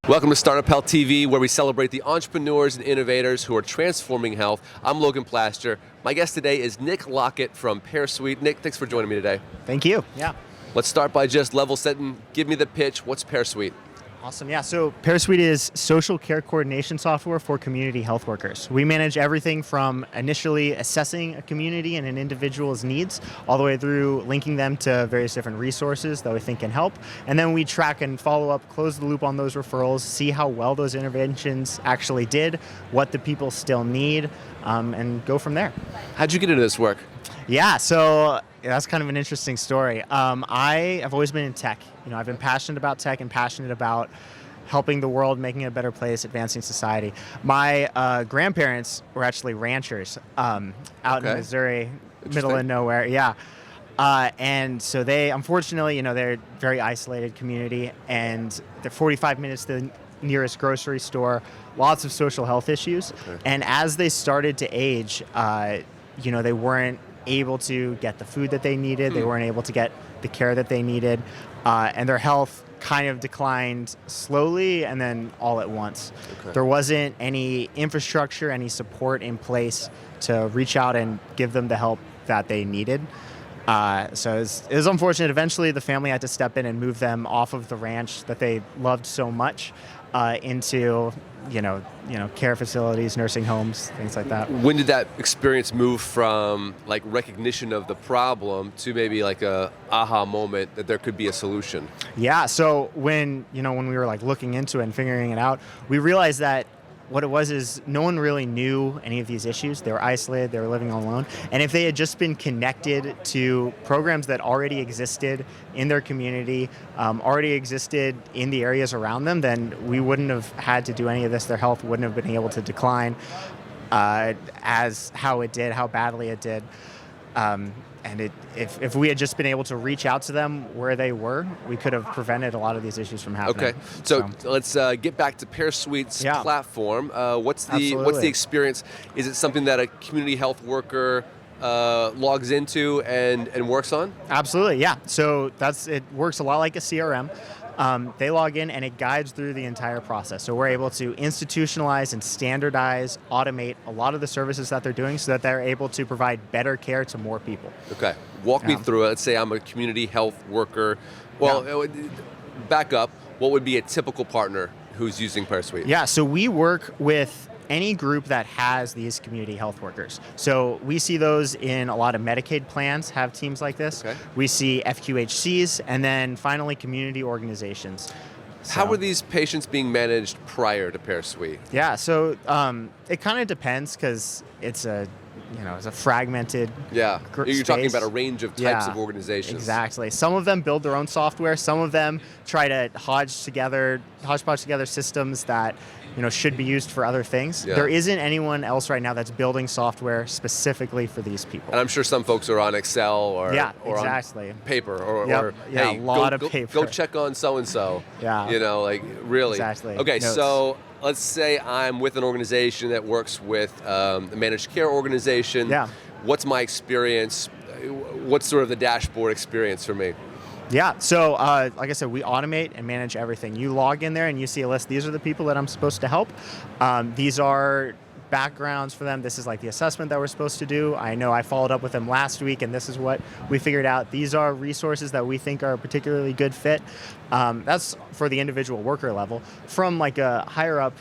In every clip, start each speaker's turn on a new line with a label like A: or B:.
A: Welcome to Startup Health TV, where we celebrate the entrepreneurs and innovators who are transforming health. I'm Logan Plaster. My guest today is Nick Lockett from Pear Suite. Nick, thanks for joining me today.
B: Thank you. Yeah.
A: Let's start by just level setting. Give me the pitch. What's Pear Suite?
B: Awesome. Yeah. So Pear Suite is social care coordination software for community health workers. We manage everything from initially assessing a community and an individual's needs, all the way through linking them to various different resources that we think can help. And then we track and follow up, close the loop on those referrals, see how well those interventions actually did, what the people still need, and go from there.
A: How'd you get into this work?
B: Yeah, so that's kind of an interesting story. I have always been in tech. I've been passionate about tech and passionate about helping the world, making it a better place, advancing society. My grandparents were actually ranchers out in Missouri, middle of nowhere. Yeah. And so they, unfortunately, they're a very isolated community, and they're 45 minutes to the nearest grocery store, lots of social health issues. Okay. And as they started to age, they weren't able to get the food that they needed. They weren't able to get the care that they needed. And their health kind of declined slowly and then all at once. Okay. There wasn't any infrastructure, any support in place to reach out and give them the help that they needed. So it was unfortunate. Eventually, the family had to step in and move them off of the ranch that they loved so much into care facilities, nursing homes, things like that.
A: When did that experience move from like recognition of the problem to maybe like a aha moment that there could be a solution?
B: Yeah. So when we were like looking into it and figuring it out, we realized that what it was is no one really knew any of these issues. They were isolated, they were living alone. And if they had just been connected to programs that already existed in their community, already existed in the areas around them, then we wouldn't have had to do any of this. Their health wouldn't have been able to decline as how it did, how badly it did. And if we had just been able to reach out to them where they were, we could have prevented a lot of these issues from happening.
A: Okay, so let's get back to Pear Suite's platform. What's the experience? Is it something that a community health worker logs into and works on?
B: Absolutely, yeah. So it works a lot like a CRM. They log in and it guides through the entire process. So we're able to institutionalize and standardize, automate a lot of the services that they're doing so that they're able to provide better care to more people.
A: Okay. Walk me through it. Let's say I'm a community health worker. Well, back up. What would be a typical partner who's using Pear Suite?
B: Yeah, so we work with any group that has these community health workers. So we see those in a lot of Medicaid plans have teams like this. Okay. We see FQHCs, and then finally community organizations.
A: How were these patients being managed prior to Pear Suite?
B: Yeah, so it kind of depends because it's a fragmented
A: You're
B: space.
A: Talking about a range of types of organizations.
B: Exactly. Some of them build their own software. Some of them try to hodgepodge together systems that should be used for other things. Yeah. There isn't anyone else right now that's building software specifically for these people.
A: And I'm sure some folks are on Excel or
B: exactly.
A: on paper or
B: hey, a lot of paper.
A: Go check on so-and-so.
B: Yeah.
A: Really.
B: Exactly.
A: Okay,
B: Notes.
A: So let's say I'm with an organization that works with a managed care organization.
B: Yeah.
A: What's my experience? What's sort of the dashboard experience for me?
B: Yeah, so like I said, we automate and manage everything. You log in there and you see a list. These are the people that I'm supposed to help. These are backgrounds for them. This is like the assessment that we're supposed to do. I know I followed up with them last week and this is what we figured out. These are resources that we think are a particularly good fit. That's for the individual worker level. From like a higher up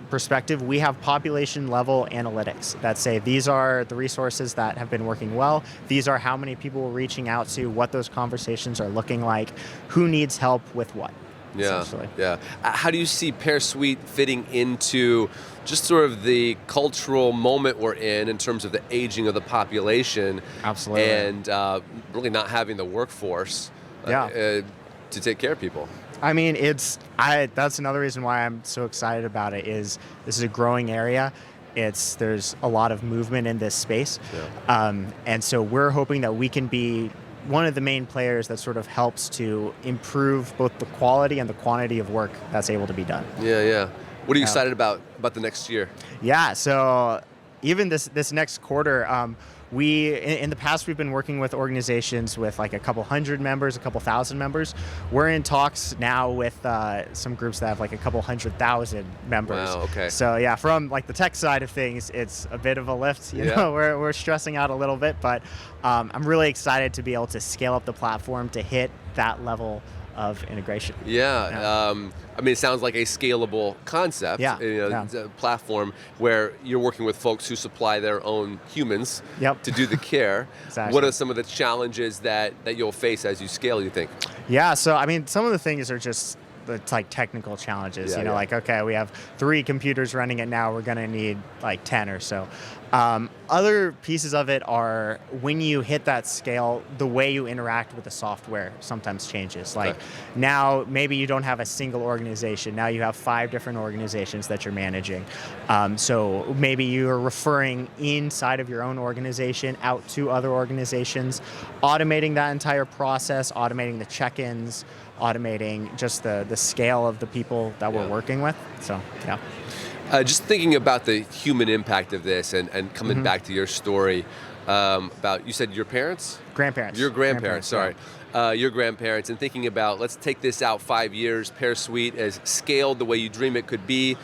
B: perspective, we have population level analytics that say these are the resources that have been working well. These are how many people we're reaching out to, what those conversations are looking like, who needs help with what.
A: Yeah. How do you see Pear Suite fitting into just sort of the cultural moment we're in terms of the aging of the population?
B: Absolutely.
A: And really not having the workforce to take care of people?
B: I mean, that's another reason why I'm so excited about it is this is a growing area. There's a lot of movement in this space. Yeah. And so we're hoping that we can be one of the main players that sort of helps to improve both the quality and the quantity of work that's able to be done.
A: Yeah. What are you excited about the next year?
B: Yeah, so even this next quarter, in the past, we've been working with organizations with like a couple hundred members, a couple thousand members. We're in talks now with some groups that have like a couple 100,000 members.
A: Wow, okay.
B: So yeah, from like the tech side of things, it's a bit of a lift. You know, we're stressing out a little bit, but I'm really excited to be able to scale up the platform to hit that level of integration.
A: I mean, it sounds like a scalable concept. It's a platform where you're working with folks who supply their own humans to do the care.
B: Exactly.
A: What are some of the challenges that you'll face as you scale, you think?
B: Yeah, so I mean, some of the things are just like technical challenges. Like, okay, we have 3 computers running it now, we're gonna need like 10 or so. Other pieces of it are when you hit that scale, the way you interact with the software sometimes changes. Like now, maybe you don't have a single organization. Now you have 5 different organizations that you're managing. So maybe you're referring inside of your own organization out to other organizations, automating that entire process, automating the check-ins, automating just the scale of the people that we're working with. So, yeah.
A: Just thinking about the human impact of this and coming back to your story about, you said your parents?
B: Grandparents.
A: Your grandparents, sorry. Your grandparents, and thinking about, let's take this out 5 years, Pear Suite has scaled the way you dream it could be.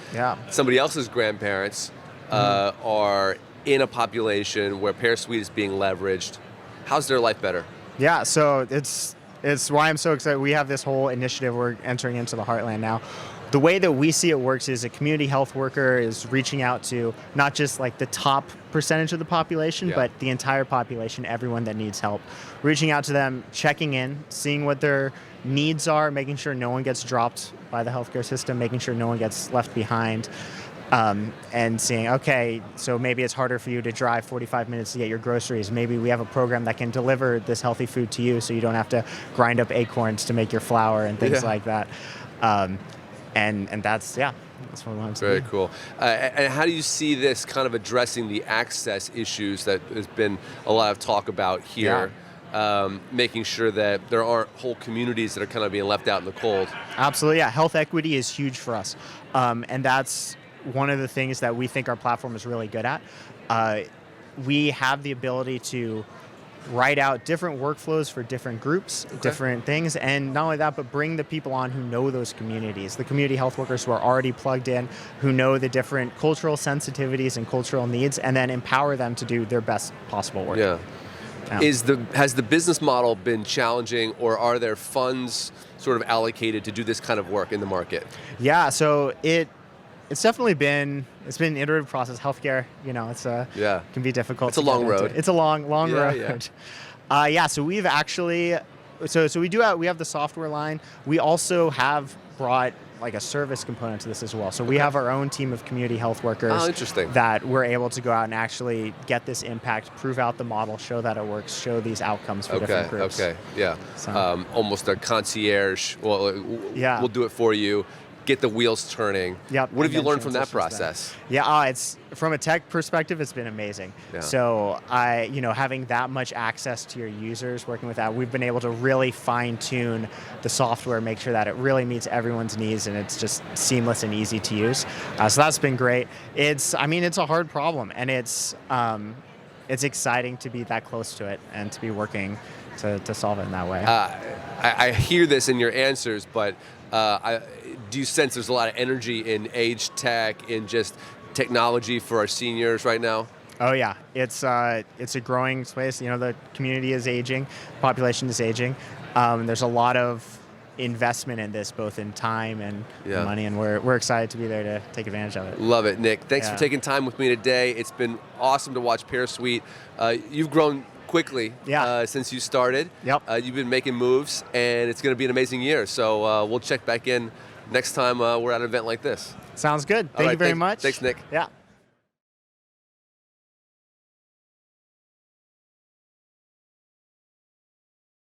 A: Somebody else's grandparents are in a population where Pear Suite is being leveraged. How's their life better?
B: Yeah, so it's why I'm so excited. We have this whole initiative. We're entering into the heartland now. The way that we see it works is a community health worker is reaching out to not just like the top percentage of the population, but the entire population, everyone that needs help. Reaching out to them, checking in, seeing what their needs are, making sure no one gets dropped by the healthcare system, making sure no one gets left behind. And seeing, okay, so maybe it's harder for you to drive 45 minutes to get your groceries. Maybe we have a program that can deliver this healthy food to you so you don't have to grind up acorns to make your flour and things like that. And that's what we want to do.
A: Very cool. And how do you see this kind of addressing the access issues that there's been a lot of talk about here? Making sure that there aren't whole communities that are kind of being left out in the cold.
B: Absolutely, yeah. Health equity is huge for us. And that's one of the things that we think our platform is really good at. We have the ability to write out different workflows for different groups, different things, and not only that, but bring the people on who know those communities, the community health workers who are already plugged in, who know the different cultural sensitivities and cultural needs, and then empower them to do their best possible work. Has
A: the business model been challenging, or are there funds sort of allocated to do this kind of work in the market?
B: Yeah, so it's definitely been an iterative process. Healthcare, it's can be difficult.
A: It's a long road.
B: It's a long road. So we've actually, we have the software line. We also have brought like a service component to this as well. So we have our own team of community health workers that we're able to go out and actually get this impact, prove out the model, show that it works, show these outcomes for different groups.
A: So. Almost a concierge. Well, we'll do it for you. Get the wheels turning. What have you learned from that process?
B: It's from a tech perspective, it's been amazing. So having that much access to your users, working with that, we've been able to really fine tune the software, make sure that it really meets everyone's needs and it's just seamless and easy to use. So that's been great. It's a hard problem, and it's exciting to be that close to it and to be working to solve it in that way.
A: I hear this in your answers, but do you sense there's a lot of energy in age tech, in just technology for our seniors right now?
B: Oh yeah, it's a growing space. The community is aging, population is aging. There's a lot of investment in this, both in time and money, and we're excited to be there to take advantage of it.
A: Love it, Nick. Thanks for taking time with me today. It's been awesome to watch Pear Suite. You've grown quickly since you started. You've been making moves, and it's going to be an amazing year. So we'll check back in next time we're at an event like this.
B: Sounds good. Thank you very much.
A: Thanks, Nick.
B: Yeah.